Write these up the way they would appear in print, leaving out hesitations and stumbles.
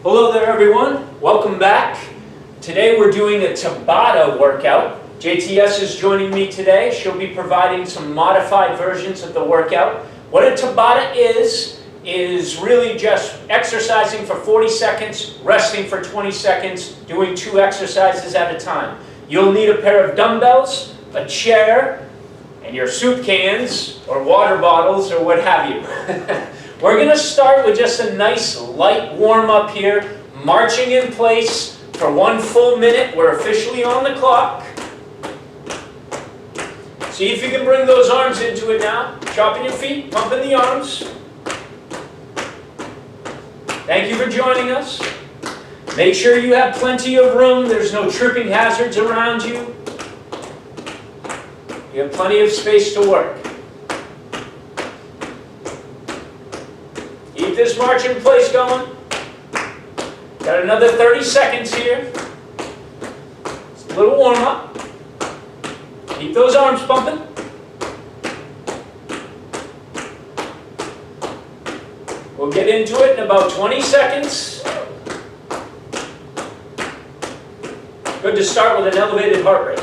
Hello there everyone, welcome back. Today we're doing a Tabata workout. JTS is joining me today. She'll be providing some modified versions of the workout. What a Tabata is really just exercising for 40 seconds, resting for 20 seconds, doing 2 exercises at a time. You'll need a pair of dumbbells, a chair, and your soup cans or water bottles or what have you. We're going to start with just a nice light warm-up here, marching in place for 1 full minute. We're officially on the clock. See if you can bring those arms into it now. Chopping your feet, pumping the arms. Thank you for joining us. Make sure you have plenty of room. There's no tripping hazards around you. You have plenty of space to work. Keep this march in place going. Got another 30 seconds here. Just a little warm up. Keep those arms pumping. We'll get into it in about 20 seconds. Good to start with an elevated heart rate.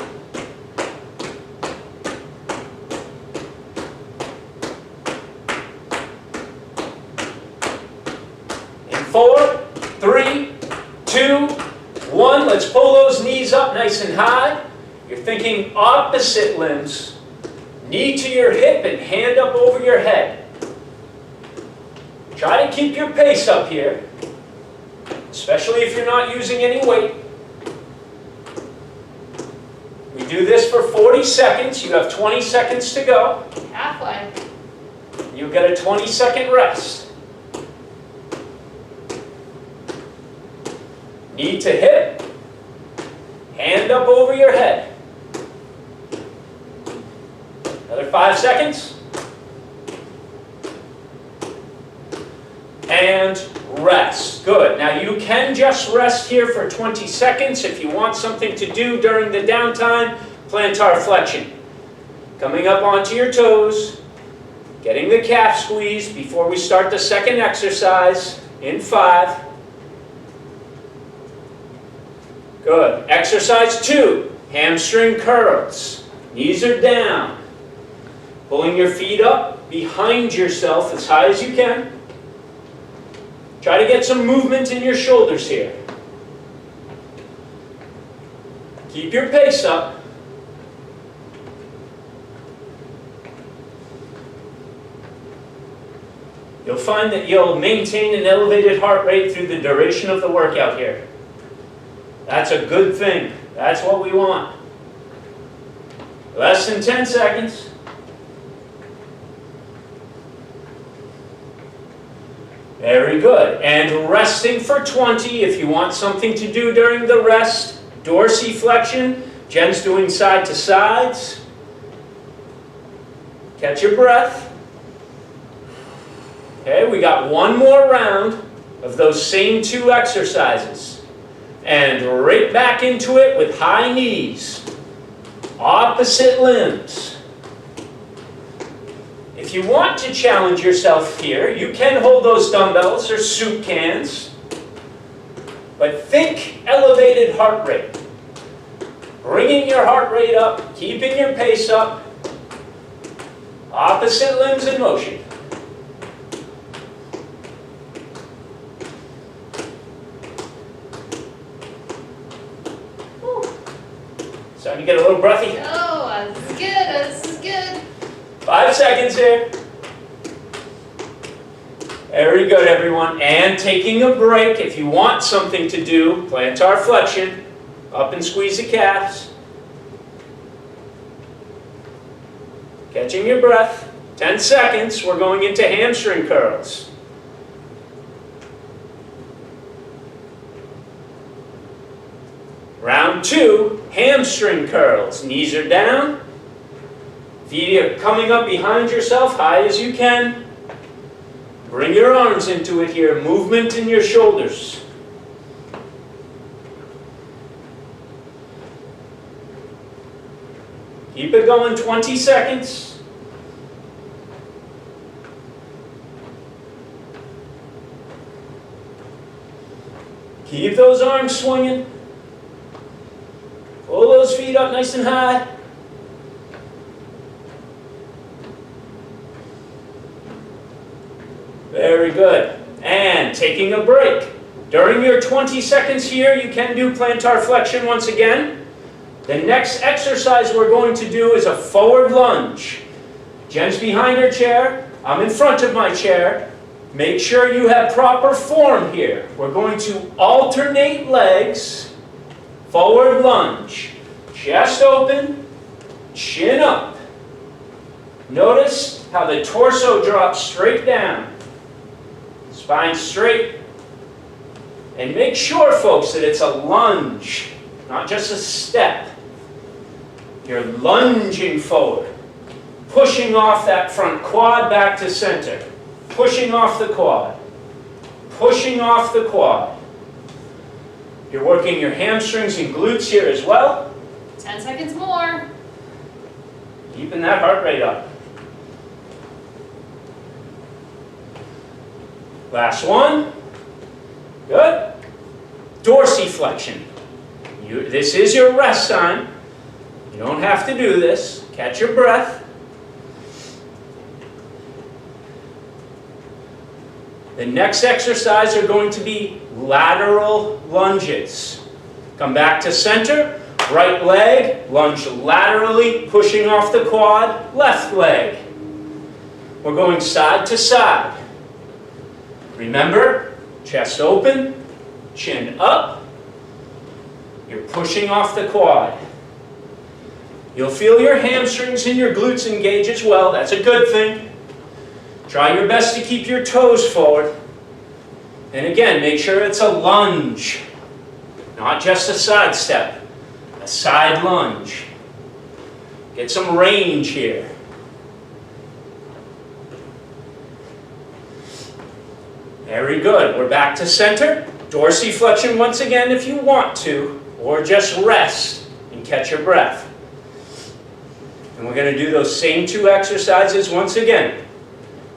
In 4, 3, 2, 1. Let's pull those knees up nice and high. You're thinking opposite limbs. Knee to your hip and hand up over your head. Try to keep your pace up here, especially if you're not using any weight. We do this for 40 seconds. You have 20 seconds to go. Halfway. You'll get a 20-second rest. Knee to hip, hand up over your head. Another 5 seconds. And rest. Good. Now you can just rest here for 20 seconds. If you want something to do during the downtime, plantar flexion. Coming up onto your toes, getting the calf squeeze before we start the second exercise in 5. Good. Exercise 2, hamstring curls. Knees are down. Pulling your feet up behind yourself as high as you can. Try to get some movement in your shoulders here. Keep your pace up. You'll find that you'll maintain an elevated heart rate through the duration of the workout here. That's a good thing. That's what we want. Less than 10 seconds. Very good. And resting for 20. If you want something to do during the rest, dorsiflexion. Jen's doing side to sides. Catch your breath. Okay, we got 1 more round of those same 2 exercises. And right back into it with high knees. Opposite limbs. If you want to challenge yourself here, you can hold those dumbbells or soup cans. But think elevated heart rate. Bringing your heart rate up, keeping your pace up. Opposite limbs in motion. Starting to get a little breathy. Oh, this is good. This is good. 5 seconds here. Very good, everyone. And taking a break. If you want something to do, plantar flexion. Up and squeeze the calves. Catching your breath. 10 seconds. We're going into hamstring curls. Round 2, hamstring curls. Knees are down. Feet are coming up behind yourself, high as you can. Bring your arms into it here. Movement in your shoulders. Keep it going, 20 seconds. Keep those arms swinging. Pull those feet up nice and high. Very good. And taking a break. During your 20 seconds here, you can do plantar flexion once again. The next exercise we're going to do is a forward lunge. Jen's behind her chair. I'm in front of my chair. Make sure you have proper form here. We're going to alternate legs. Forward lunge. Chest open, chin up. Notice how the torso drops straight down. Spine straight. And make sure, folks, that it's a lunge, not just a step. You're lunging forward, pushing off that front quad back to center, pushing off the quad, pushing off the quad. You're working your hamstrings and glutes here as well. 10 seconds more. Keeping that heart rate up. Last one. Good. Dorsiflexion. This is your rest time. You don't have to do this. Catch your breath. The next exercise are going to be lateral lunges. Come back to center. Right leg, lunge laterally, pushing off the quad. Left leg. We're going side to side. Remember, chest open, chin up. You're pushing off the quad. You'll feel your hamstrings and your glutes engage as well. That's a good thing. Try your best to keep your toes forward. And again, make sure it's a lunge, not just a side step. A side lunge. Get some range here. Very good. We're back to center. Dorsiflexion once again if you want to, or just rest and catch your breath. And we're going to do those same two exercises once again.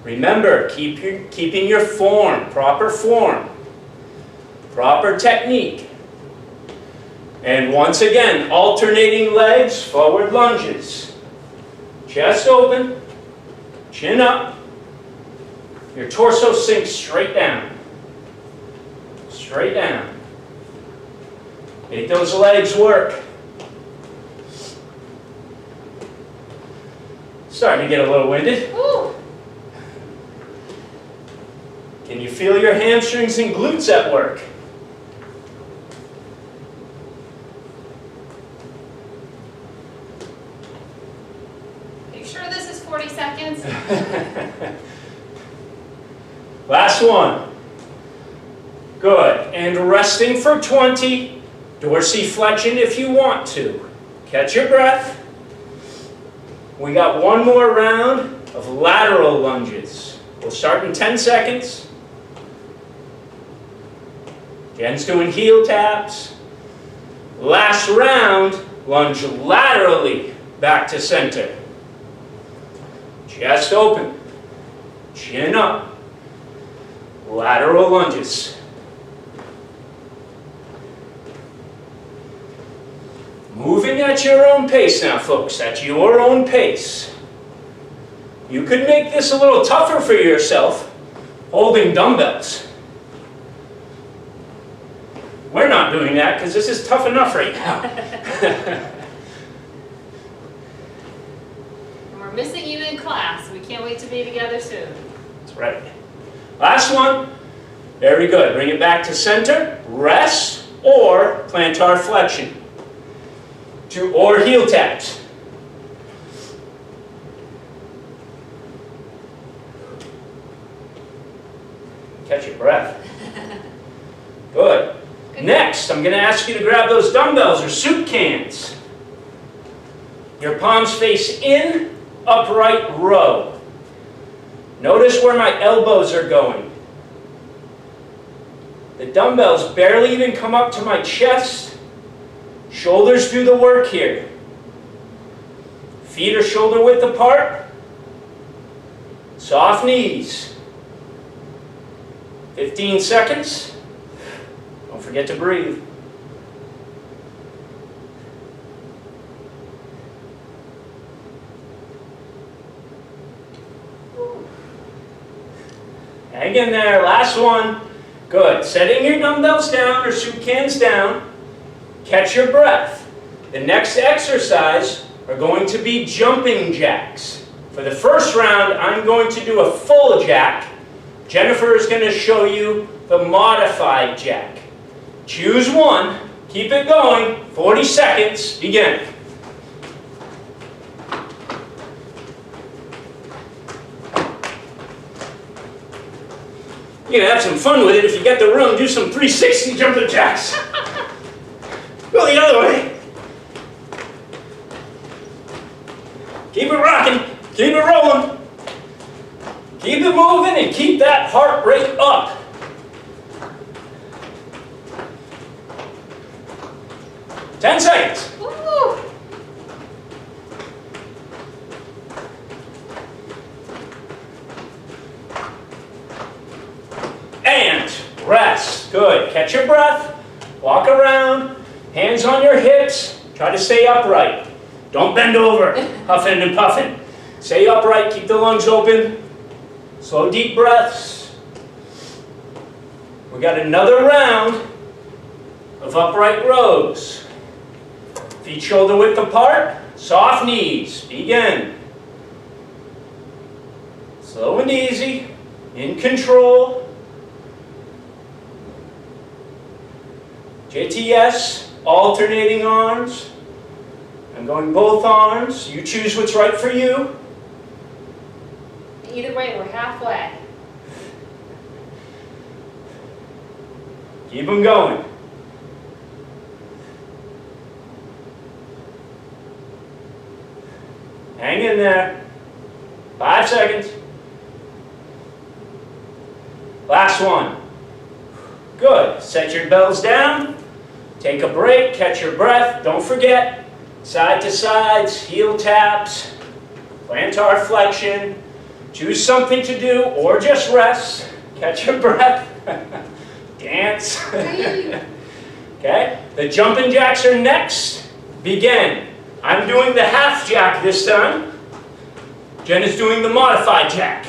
Remember, keeping your form, proper technique. And once again, alternating legs, forward lunges. Chest open, chin up. Your torso sinks straight down. Straight down. Make those legs work. Starting to get a little winded. Ooh. Can you feel your hamstrings and glutes at work? Are you sure this is 40 seconds? Last one. Good. And resting for 20. Dorsiflexion if you want to. Catch your breath. We got one more round of lateral lunges. We'll start in 10 seconds. Jen's doing heel taps. Last round, lunge laterally back to center. Chest open. Chin up. Lateral lunges. Moving at your own pace now, folks. At your own pace. You could make this a little tougher for yourself, holding dumbbells. We're not doing that because this is tough enough right now. And we're missing you in class. We can't wait to be together soon. That's right. Last one. Very good. Bring it back to center. Rest or plantar flexion. Or heel taps. Catch your breath. Good. Next, I'm going to ask you to grab those dumbbells or soup cans. Your palms face in, upright row. Notice where my elbows are going. The dumbbells barely even come up to my chest. Shoulders do the work here. Feet are shoulder width apart. Soft knees. 15 seconds. Don't forget to breathe. Hang in there, last one. Good. Setting your dumbbells down or soup cans down. Catch your breath. The next exercise are going to be jumping jacks. For the first round, I'm going to do a full jack. Jennifer is going to show you the modified jack. Choose one. Keep it going. 40 seconds. Begin. You're going to have some fun with it if you get the room. Do some 360 jumping jacks. Go the other way. Keep it rocking. Keep it rolling. Keep it moving and keep that heart rate up. Ten seconds. Woo! And rest. Good. Catch your breath. Walk around. Hands on your hips. Try to stay upright. Don't bend over, huffing and puffing. Stay upright. Keep the lungs open. Slow, deep breaths. We got another round of upright rows. Feet shoulder width apart. Soft knees. Begin. Slow and easy. In control. JTS, alternating arms. I'm going both arms. You choose what's right for you. Either way, we're halfway. Keep them going. Hang in there. 5 seconds. Last one. Good. Set your bells down. Take a break. Catch your breath. Don't forget. Side to sides, heel taps, plantar flexion. Choose something to do or just rest. Catch your breath. Dance. Okay? The jumping jacks are next. Begin. I'm doing the half jack this time. Jen is doing the modified jack.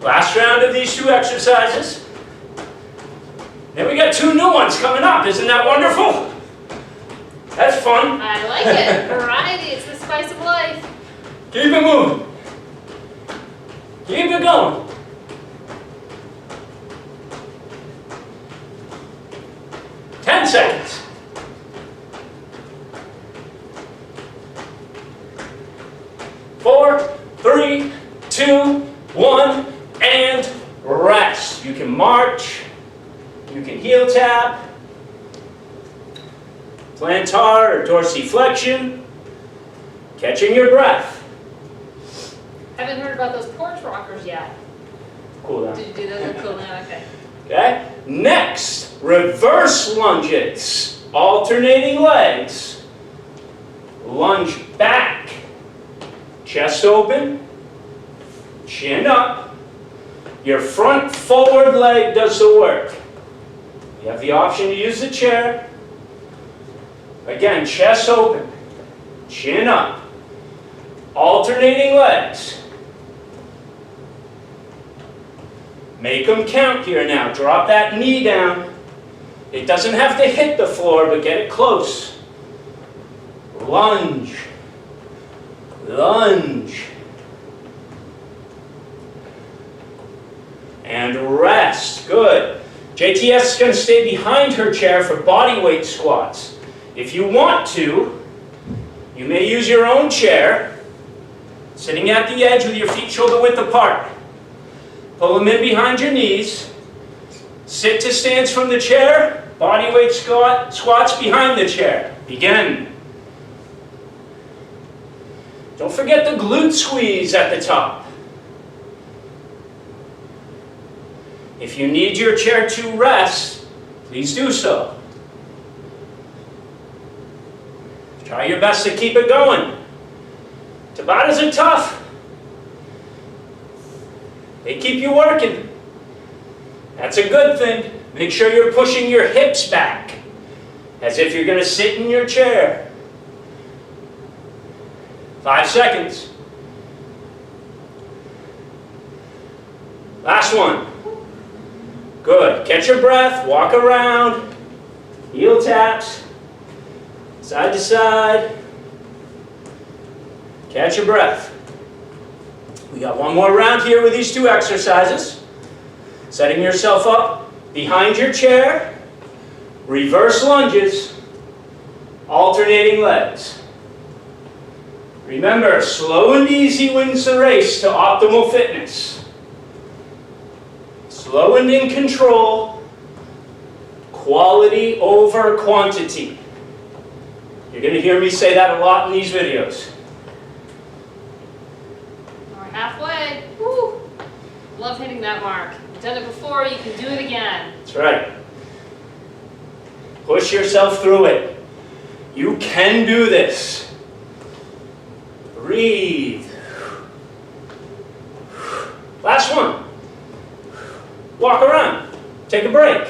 Last round of these two exercises. Then we got two new ones coming up. Isn't that wonderful? That's fun. I like it. Variety. It's the spice of life. Keep it moving. Keep it going. Ten seconds. 4, 3, 2, 1, and rest. You can march. You can heel tap. Plantar or dorsiflexion. Catching your breath. Haven't heard about those porch rockers yet. Cool down. Did you do those? Cool down. Okay. Okay? Next, reverse lunges. Alternating legs. Lunge back. Chest open. Chin up. Your front forward leg does the work. You have the option to use the chair. Again, chest open. Chin up. Alternating legs. Make them count here now. Drop that knee down. It doesn't have to hit the floor, but get it close. Lunge. Lunge. And rest. Good. JTS is going to stay behind her chair for body weight squats. If you want to, you may use your own chair, sitting at the edge with your feet shoulder width apart. Pull them in behind your knees. Sit to stance from the chair. Body weight squats behind the chair. Begin. Don't forget the glute squeeze at the top. If you need your chair to rest, please do so. Try your best to keep it going. Tabatas are tough. They keep you working. That's a good thing. Make sure you're pushing your hips back, as if you're going to sit in your chair. 5 seconds. Last one. Good. Catch your breath, walk around, heel taps, side to side. Catch your breath. We got one more round here with these 2 exercises. Setting yourself up behind your chair, reverse lunges, alternating legs. Remember, slow and easy wins the race to optimal fitness. Slow and in control, quality over quantity. You're going to hear me say that a lot in these videos. We're halfway. Woo. Love hitting that mark. You've done it before, you can do it again. That's right. Push yourself through it. You can do this. Breathe. Last one. Walk around. Take a break.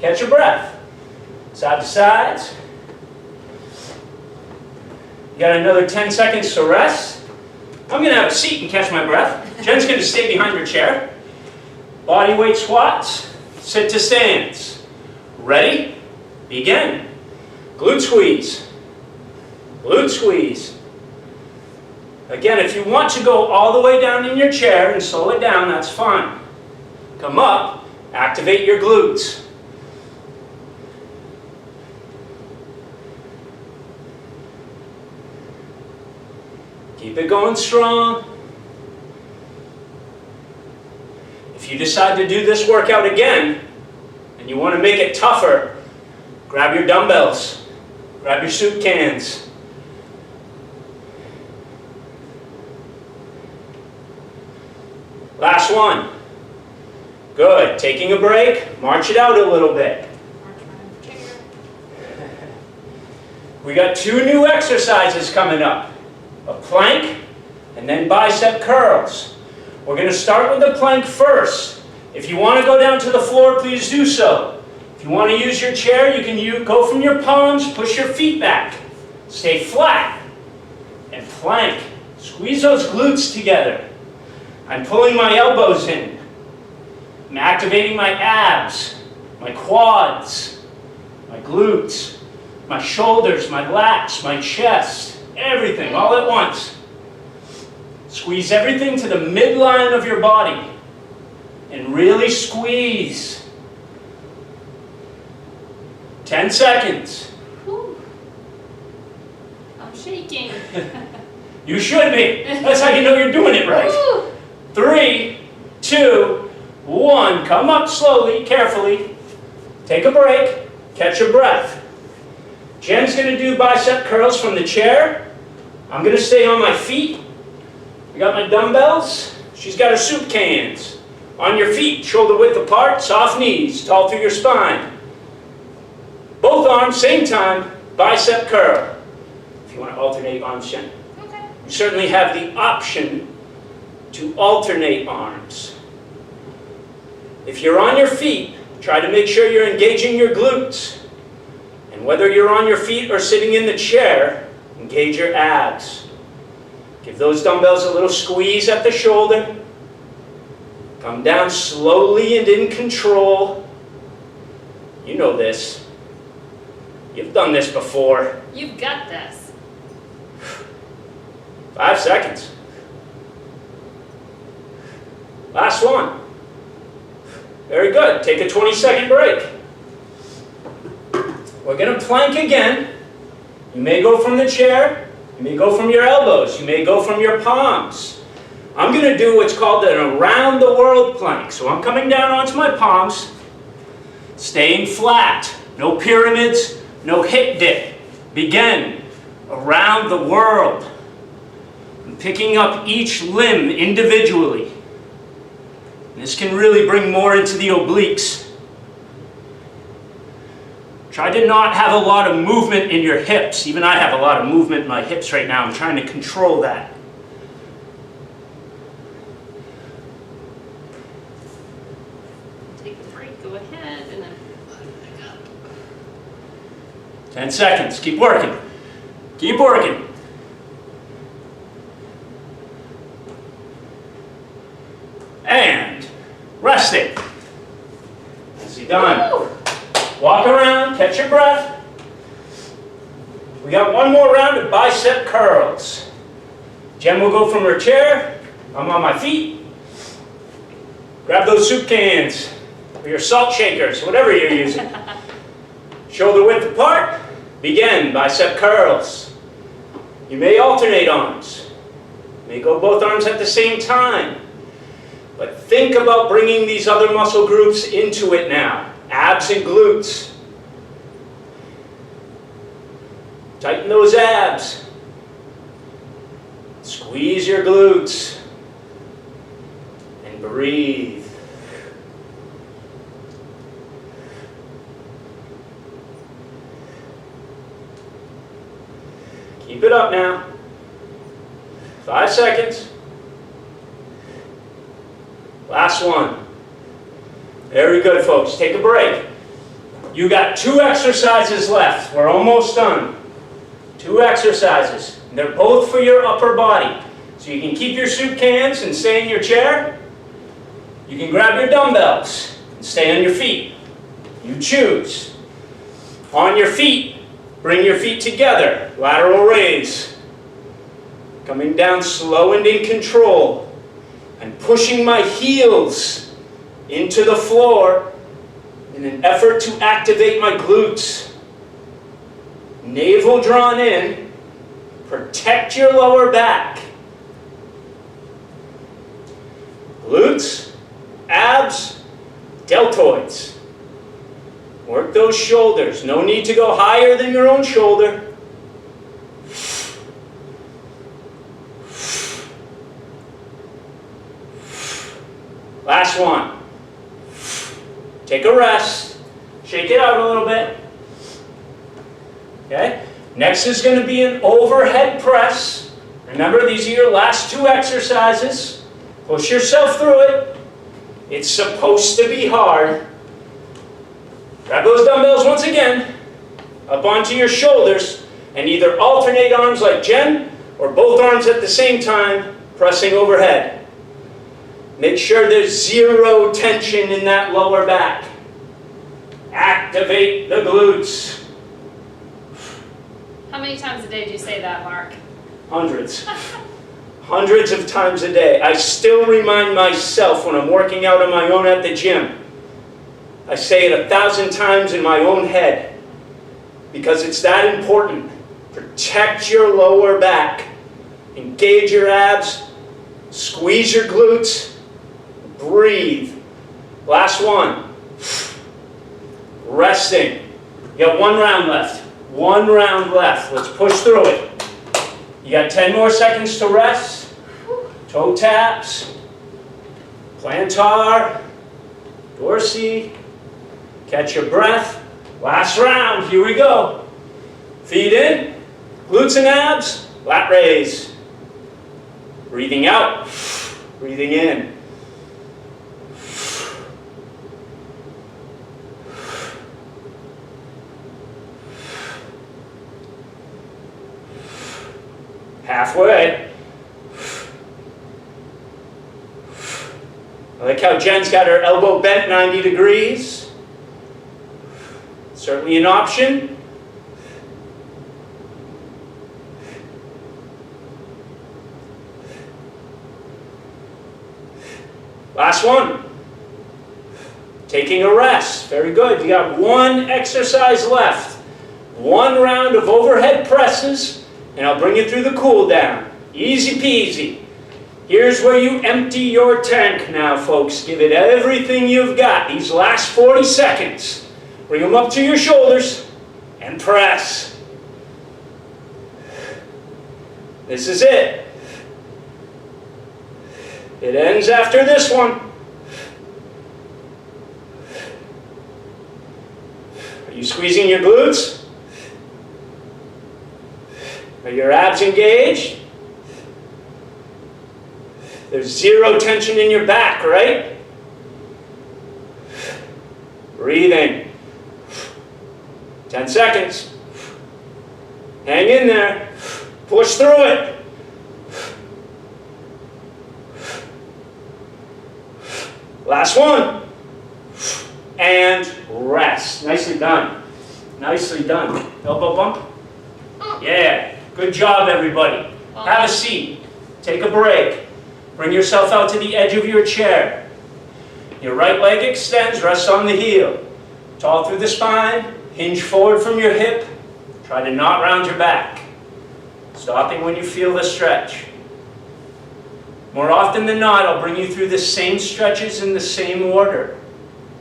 Catch your breath. Side to sides. You got another 10 seconds to rest. I'm going to have a seat and catch my breath. Jen's going to stay behind your chair. Body weight squats. Sit to stands. Ready? Begin. Glute squeeze. Glute squeeze. Again, if you want to go all the way down in your chair and slow it down, that's fine. Come up, activate your glutes. Keep it going strong. If you decide to do this workout again, and you want to make it tougher, grab your dumbbells, grab your soup cans. Last one. Good. Taking a break, march it out a little bit. We got 2 new exercises coming up. A plank and then bicep curls. We're going to start with the plank first. If you want to go down to the floor, please do so. If you want to use your chair, you can go from your palms, push your feet back. Stay flat and plank. Squeeze those glutes together. I'm pulling my elbows in. I'm activating my abs, my quads, my glutes, my shoulders, my lats, my chest, everything all at once. Squeeze everything to the midline of your body and really squeeze. 10 seconds. Whew. I'm shaking. You should be. That's how you know you're doing it right. Woo. 3, 2, 1. Come up slowly, carefully. Take a break. Catch your breath. Jen's going to do bicep curls from the chair. I'm going to stay on my feet. I got my dumbbells. She's got her soup cans. On your feet, shoulder width apart, soft knees, tall through your spine. Both arms, same time, bicep curl. If you want to alternate arms, Jen. Okay. You certainly have the option to alternate arms. If you're on your feet, try to make sure you're engaging your glutes. And whether you're on your feet or sitting in the chair, engage your abs. Give those dumbbells a little squeeze at the shoulder. Come down slowly and in control. You know this. You've done this before. You've got this. 5 seconds. Last one. Very good. Take a 20-second break. We're going to plank again. You may go from the chair. You may go from your elbows. You may go from your palms. I'm going to do what's called an around the world plank. So I'm coming down onto my palms, staying flat. No pyramids, no hip dip. Begin around the world. I'm picking up each limb individually. This can really bring more into the obliques. Try to not have a lot of movement in your hips. Even I have a lot of movement in my hips right now. I'm trying to control that. take a break, go ahead, and then put it back up. 10 seconds. Keep working. Keep working. And resting. Easy done. Woo! Walk around, catch your breath. We got one more round of bicep curls. Jen will go from her chair. I'm on my feet. Grab those soup cans or your salt shakers, whatever you're using. Shoulder width apart. Begin bicep curls. You may alternate arms. You may go both arms at the same time. But think about bringing these other muscle groups into it now. Abs and glutes. Tighten those abs. Squeeze your glutes. And breathe. Keep it up now. 5 seconds. Last one. Very good, folks. Take a break. You got 2 exercises left. We're almost done. 2 exercises. And they're both for your upper body. So you can keep your soup cans and stay in your chair. You can grab your dumbbells and stay on your feet. You choose. On your feet, bring your feet together. Lateral raise. Coming down slow and in control. And pushing my heels into the floor in an effort to activate my glutes. Navel drawn in. Protect your lower back. Glutes, abs, deltoids. Work those shoulders. No need to go higher than your own shoulder. Last one. Take a rest. Shake it out a little bit. Okay? Next is going to be an overhead press. Remember, these are your last 2 exercises. Push yourself through it. It's supposed to be hard. Grab those dumbbells once again. Up onto your shoulders. And either alternate arms like Jen, or both arms at the same time, pressing overhead. Make sure there's 0 tension in that lower back. Activate the glutes. How many times a day do you say that, Mark? Hundreds. Hundreds of times a day. I still remind myself when I'm working out on my own at the gym. I say it 1,000 times in my own head. Because it's that important. Protect your lower back. Engage your abs. Squeeze your glutes. Breathe. Last one. Resting. You got 1 round left. 1 round left. Let's push through it. You got 10 more seconds to rest. Toe taps. Plantar. Dorsey. Catch your breath. Last round. Here we go. Feet in. Glutes and abs. Lat raise. Breathing out. Breathing in. Halfway. I like how Jen's got her elbow bent 90 degrees. Certainly an option. Last one. Taking a rest. Very good. You got 1 exercise left. 1 round of overhead presses. And I'll bring you through the cool down. Easy peasy. Here's where you empty your tank now, folks. Give it everything you've got. These last 40 seconds. Bring them up to your shoulders and press. This is it. It ends after this one. Are you squeezing your glutes? Are your abs engaged? There's 0 tension in your back, right? Breathing. 10 seconds. Hang in there. Push through it. Last one. And rest. Nicely done. Nicely done. Elbow bump. Yeah. Good job, everybody. Have a seat. Take a break. Bring yourself out to the edge of your chair. Your right leg extends, rest on the heel. Tall through the spine, hinge forward from your hip. Try to not round your back. Stopping when you feel the stretch. More often than not, I'll bring you through the same stretches in the same order.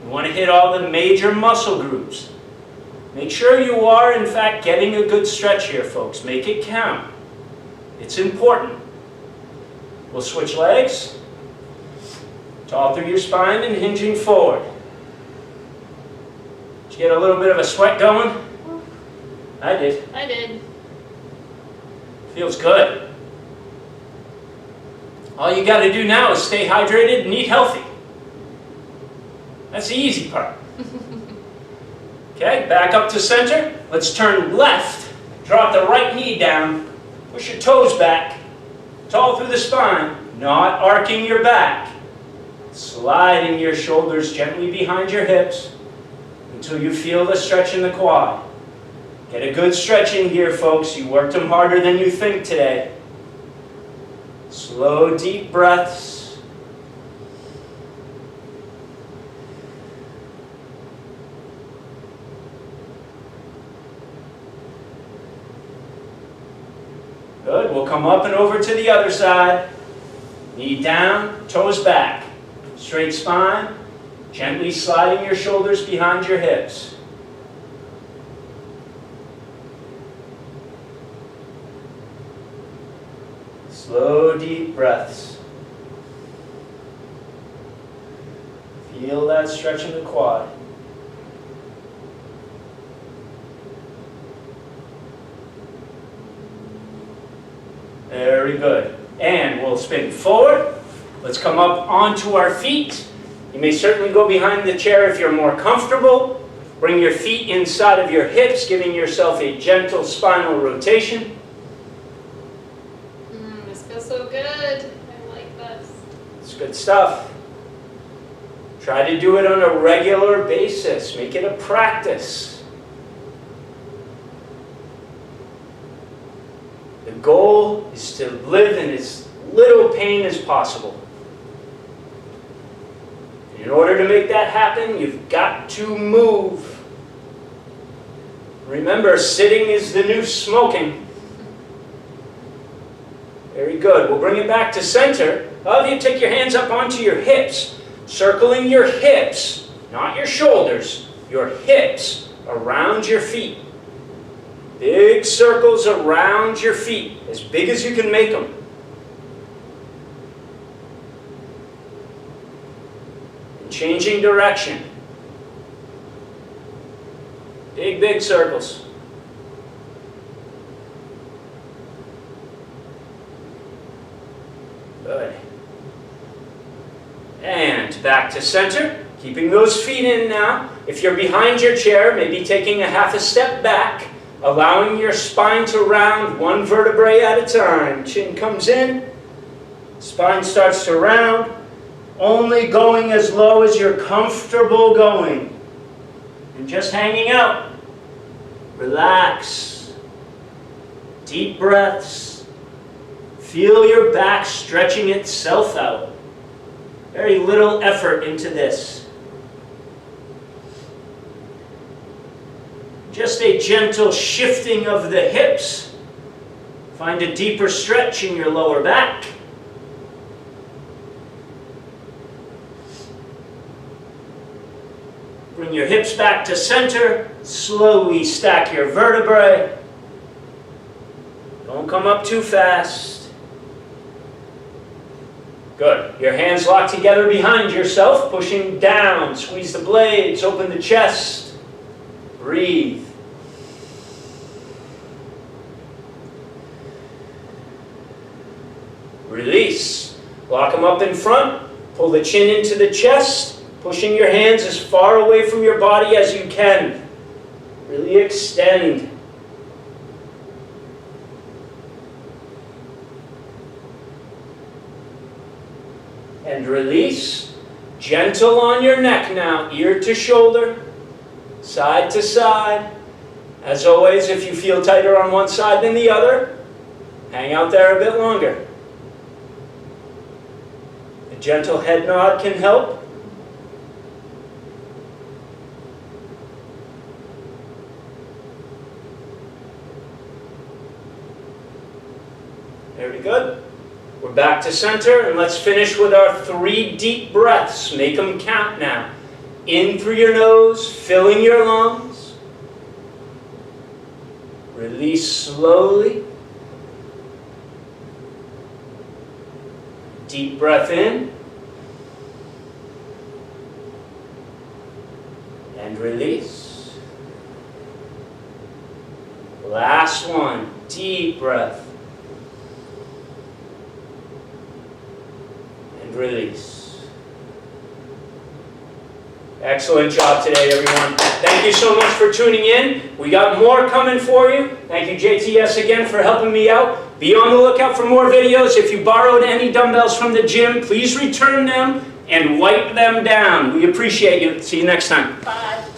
You want to hit all the major muscle groups. Make sure you are, in fact, getting a good stretch here, folks. Make it count. It's important. We'll switch legs. Tall through your spine and hinging forward. Did you get a little bit of a sweat going? I did. I did. Feels good. All you got to do now is stay hydrated and eat healthy. That's the easy part. Okay, back up to center. Let's turn left. Drop the right knee down. Push your toes back. Tall through the spine, not arcing your back. Sliding your shoulders gently behind your hips until you feel the stretch in the quad. Get a good stretch in here, folks. You worked them harder than you think today. Slow, deep breaths. Good. We'll come up and over to the other side. Knee down, toes back. Straight spine. Gently sliding your shoulders behind your hips. Slow, deep breaths. Feel that stretch in the quad. Very good. And we'll spin forward. Let's come up onto our feet. You may certainly go behind the chair if you're more comfortable. Bring your feet inside of your hips, giving yourself a gentle spinal rotation. This feels so good. I like this. It's good stuff. Try to do it on a regular basis. Make it a practice. The goal is to live in as little pain as possible. In order to make that happen, you've got to move. Remember, sitting is the new smoking. Very good. We'll bring it back to center. All of you take your hands up onto your hips, circling your hips, not your shoulders, your hips around your feet. Big circles around your feet, as big as you can make them. Changing direction. Big, big circles. Good. And back to center. Keeping those feet in now. If you're behind your chair, maybe taking a half a step back, allowing your spine to round one vertebrae at a time. Chin comes in. Spine starts to round. Only going as low as you're comfortable going. And just hanging out. Relax. Deep breaths. Feel your back stretching itself out. Very little effort into this. Just a gentle shifting of the hips. Find a deeper stretch in your lower back. Bring your hips back to center. Slowly stack your vertebrae. Don't come up too fast. Good. Your hands locked together behind yourself, pushing down. Squeeze the blades, open the chest. Breathe. Release. Lock them up in front. Pull the chin into the chest. Pushing your hands as far away from your body as you can. Really extend. And release. Gentle on your neck now, ear to shoulder, side to side. As always, if you feel tighter on one side than the other, hang out there a bit longer. A gentle head nod can help. Very good. We're back to center, and let's finish with our 3 deep breaths. Make them count now. In through your nose, filling your lungs. Release slowly. Deep breath in. And release. Last one. Deep breath. And release. Excellent job today, everyone. Thank you so much for tuning in. We got more coming for you. Thank you, JTS, again for helping me out. Be on the lookout for more videos. If you borrowed any dumbbells from the gym, please return them and wipe them down. We appreciate you. See you next time. Bye.